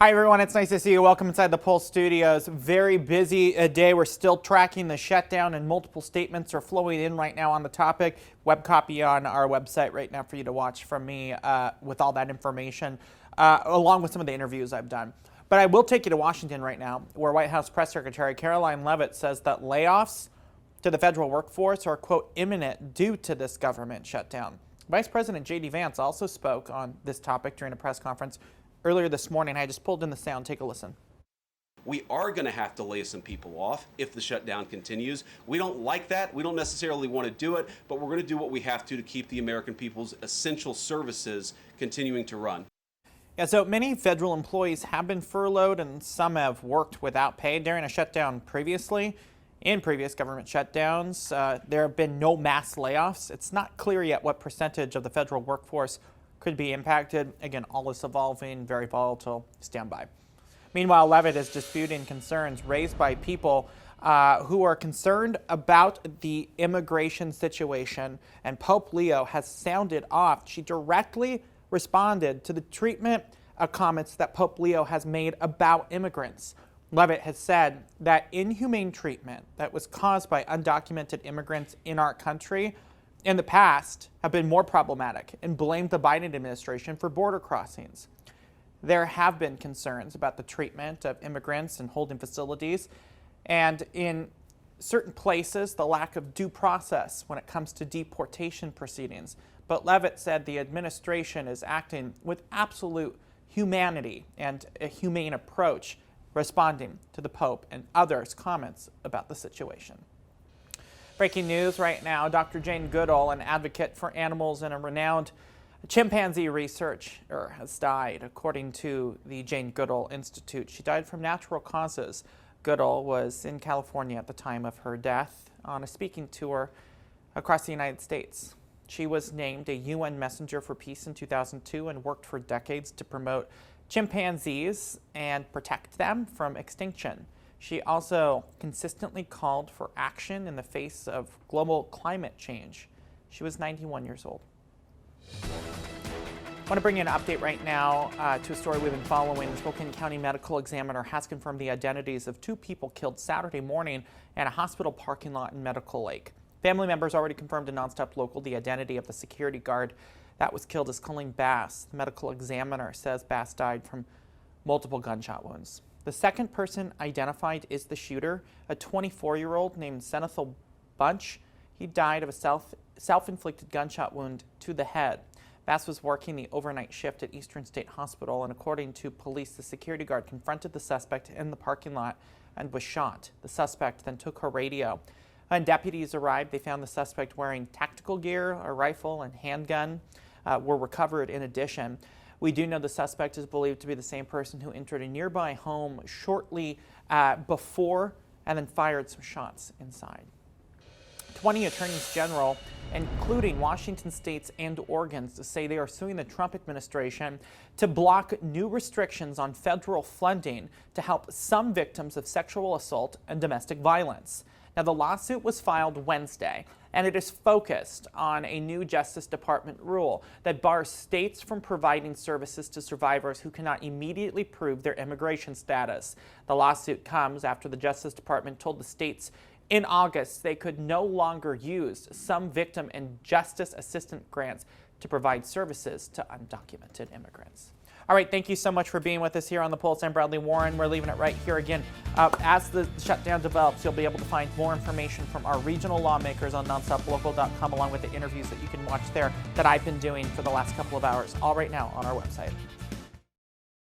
Hi everyone, it's nice to see you. Welcome inside the Pulse Studios. Very busy day. We're still tracking the shutdown and multiple statements are flowing in right now on the topic. Web copy on our website right now for you to watch from me with all that information, along with some of the interviews I've done. But I will take you to Washington right now, where White House Press Secretary Caroline Leavitt says that layoffs to the federal workforce are, quote, imminent due to this government shutdown. Vice President J.D. Vance also spoke on this topic during a press conference earlier this morning. I just pulled in the sound. Take a listen. We are going to have to lay some people off if the shutdown continues. We don't like that. We don't necessarily want to do it, but we're going to do what we have to keep the American people's essential services continuing to run. Yeah, so many federal employees have been furloughed and some have worked without pay during a shutdown previously. In previous government shutdowns, there have been no mass layoffs. It's not clear yet what percentage of the federal workforce could be impacted. Again, all is evolving, very volatile. Stand by. Meanwhile, Leavitt is disputing concerns raised by people who are concerned about the immigration situation, and Pope Leo has sounded off. She directly responded to the treatment comments that Pope Leo has made about immigrants. Leavitt has said that inhumane treatment that was caused by undocumented immigrants in our country in the past have been more problematic and blamed the Biden administration for border crossings. There have been concerns about the treatment of immigrants in holding facilities and in certain places the lack of due process when it comes to deportation proceedings. But Leavitt said the administration is acting with absolute humanity and a humane approach, responding to the Pope and others' comments about the situation. Breaking news right now, Dr. Jane Goodall, an advocate for animals and a renowned chimpanzee researcher, has died, according to the Jane Goodall Institute. She died from natural causes. Goodall was in California at the time of her death on a speaking tour across the United States. She was named a UN Messenger for Peace in 2002 and worked for decades to promote chimpanzees and protect them from extinction. She also consistently called for action in the face of global climate change. She was 91 years old. I want to bring you an update right now to a story we've been following. The Spokane County Medical Examiner has confirmed the identities of two people killed Saturday morning in a hospital parking lot in Medical Lake. Family members already confirmed to NonStop Local the identity of the security guard that was killed as Colleen Bass. The medical examiner says Bass died from multiple gunshot wounds. The second person identified is the shooter, a 24-year-old named Senethil Bunch. He died of a self-inflicted gunshot wound to the head. Bass was working the overnight shift at Eastern State Hospital, and according to police, the security guard confronted the suspect in the parking lot and was shot. The suspect then took her radio. When deputies arrived, they found the suspect wearing tactical gear, a rifle, and handgun were recovered in addition. We do know the suspect is believed to be the same person who entered a nearby home shortly before and then fired some shots inside. 20 attorneys general, including Washington State's and Oregon's, say they are suing the Trump administration to block new restrictions on federal funding to help some victims of sexual assault and domestic violence. Now, the lawsuit was filed Wednesday, and it is focused on a new Justice Department rule that bars states from providing services to survivors who cannot immediately prove their immigration status. The lawsuit comes after the Justice Department told the states in August they could no longer use some victim and justice assistance grants to provide services to undocumented immigrants. All right, thank you so much for being with us here on The Pulse. I'm Bradley Warren. We're leaving it right here again. As the shutdown develops, you'll be able to find more information from our regional lawmakers on nonstoplocal.com, along with the interviews that you can watch there that I've been doing for the last couple of hours, all right now on our website.